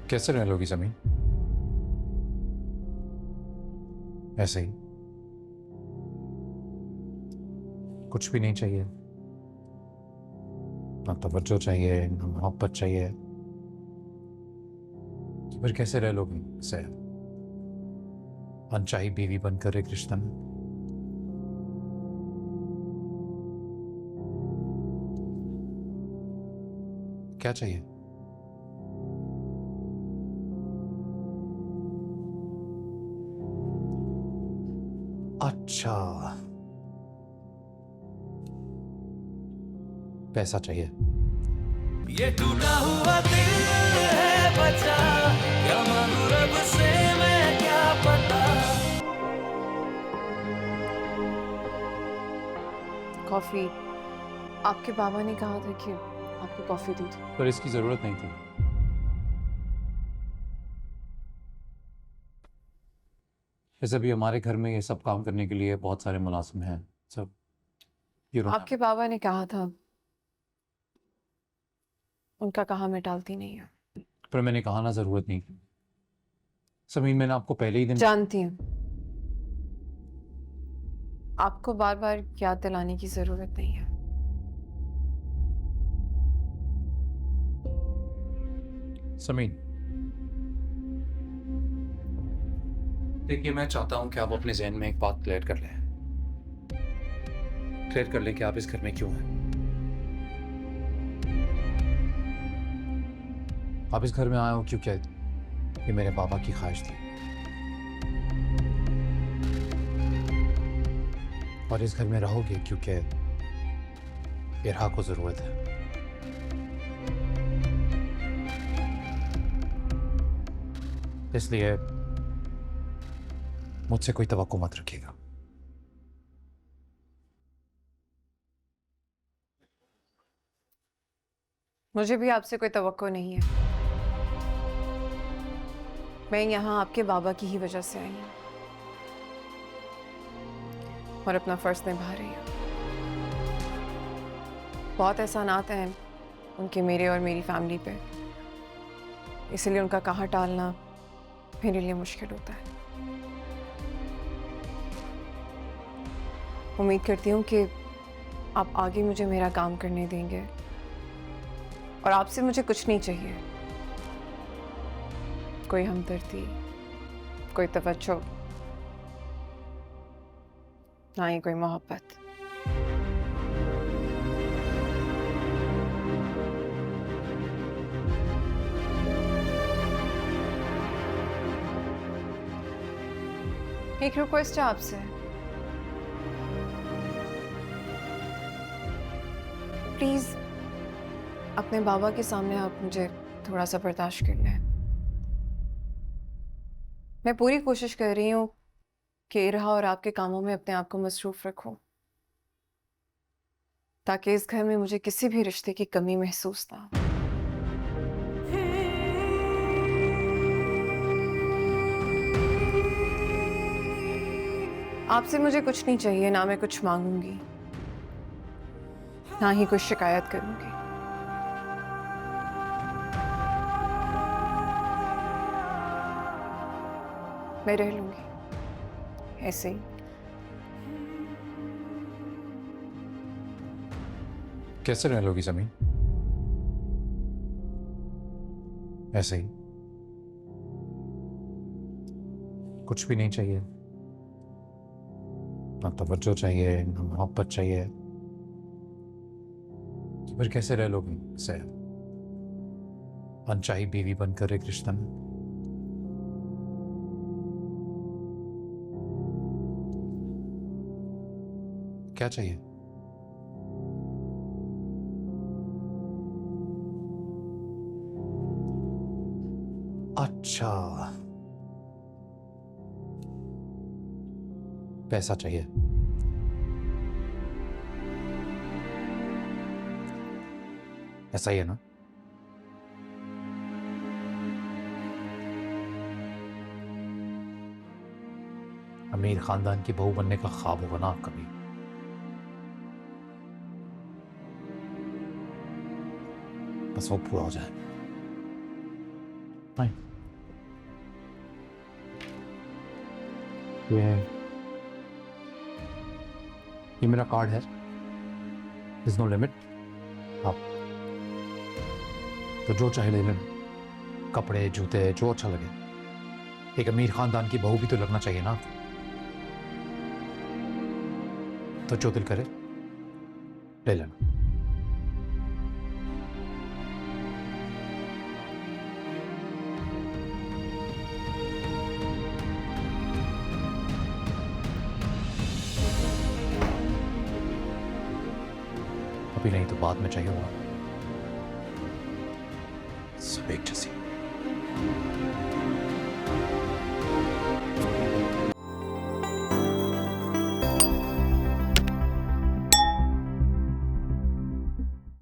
कैसे रह लोगी जमीन? ऐसे ही? कुछ भी नहीं चाहिए? ना तवज्जो चाहिए, ना मोहब्बत चाहिए? तो फिर कैसे रह लोगी से अनचाही बीवी बनकर एक रिश्ते में? क्या चाहिए? अच्छा, पैसा चाहिए? ये टूटा हुआ दिल है बचा, क्या मांगू रब से मैं क्या पता। कॉफ़ी। आपके बाबा ने कहा था कि आपको कॉफ़ी दी थी। पर इसकी जरूरत नहीं थी। जैसे भी हमारे घर में ये सब काम करने के लिए बहुत सारे मुलाजिम हैं। सब आपके बाबा ने कहा था, उनका कहा मैं टालती नहीं हूँ। पर मैंने कहा ना, जरूरत नहीं थी। समीन, मैंने आपको पहले ही दिन जानती हूँ, आपको बार बार याद दिलाने की जरूरत नहीं है। समीन, देखिए, मैं चाहता हूं कि आप अपने जहन में एक बात क्लियर कर लें। क्लियर कर लें कि आप इस घर में क्यों हैं। आप इस घर में आए हो क्योंकि ये मेरे बाबा की ख्वाहिश थी, और इस घर में रहोगे क्योंकि इरहा को जरूरत है। इसलिए मुझसे कोई तवक्को मत रखिएगा। मुझे भी आपसे कोई तवक्को नहीं है। मैं यहाँ आपके बाबा की ही वजह से आई हूँ और अपना फर्ज निभा रही हूँ। बहुत एहसानात हैं उनके मेरे और मेरी फैमिली पे, इसलिए उनका कहा टालना मेरे लिए मुश्किल होता है। उम्मीद करती हूँ कि आप आगे मुझे मेरा काम करने देंगे, और आपसे मुझे कुछ नहीं चाहिए। कोई हमदर्दी, कोई तवज्जो, ना ही कोई मोहब्बत। एक रिक्वेस्ट है आपसे, प्लीज अपने बाबा के सामने आप मुझे थोड़ा सा बर्दाश्त कर लें। मैं पूरी कोशिश कर रही हूँ कि इरहा और आपके कामों में अपने आप को मसरूफ रखूं, ताकि इस घर में मुझे किसी भी रिश्ते की कमी महसूस ना हो। आपसे मुझे कुछ नहीं चाहिए, ना मैं कुछ मांगूंगी, ना ही कुछ शिकायत करूंगी। मैं रह लूंगी ऐसे ही। कैसे रह लोगी जमीन? ऐसे ही? कुछ भी नहीं चाहिए? ना तवज्जो चाहिए, ना मोहब्बत चाहिए? तो फिर कैसे रह लोगी से अनचाही बीवी बनकर एक रिश्ते में? क्या चाहिए? अच्छा, पैसा चाहिए? ऐसा ही है ना? अमीर खानदान की बहू बनने का ख्वाब होगा ना आपका भी? बस वो पूरा हो जाए। नहीं, ये मेरा कार्ड है, इज नो लिमिट। आप तो जो चाहे ले लेना, कपड़े जूते जो अच्छा लगे। एक अमीर खानदान की बहू भी तो लगना चाहिए ना, तो जो दिल करे ले लेना। अभी नहीं तो बाद में चाहिए होगा। सब एक जैसी।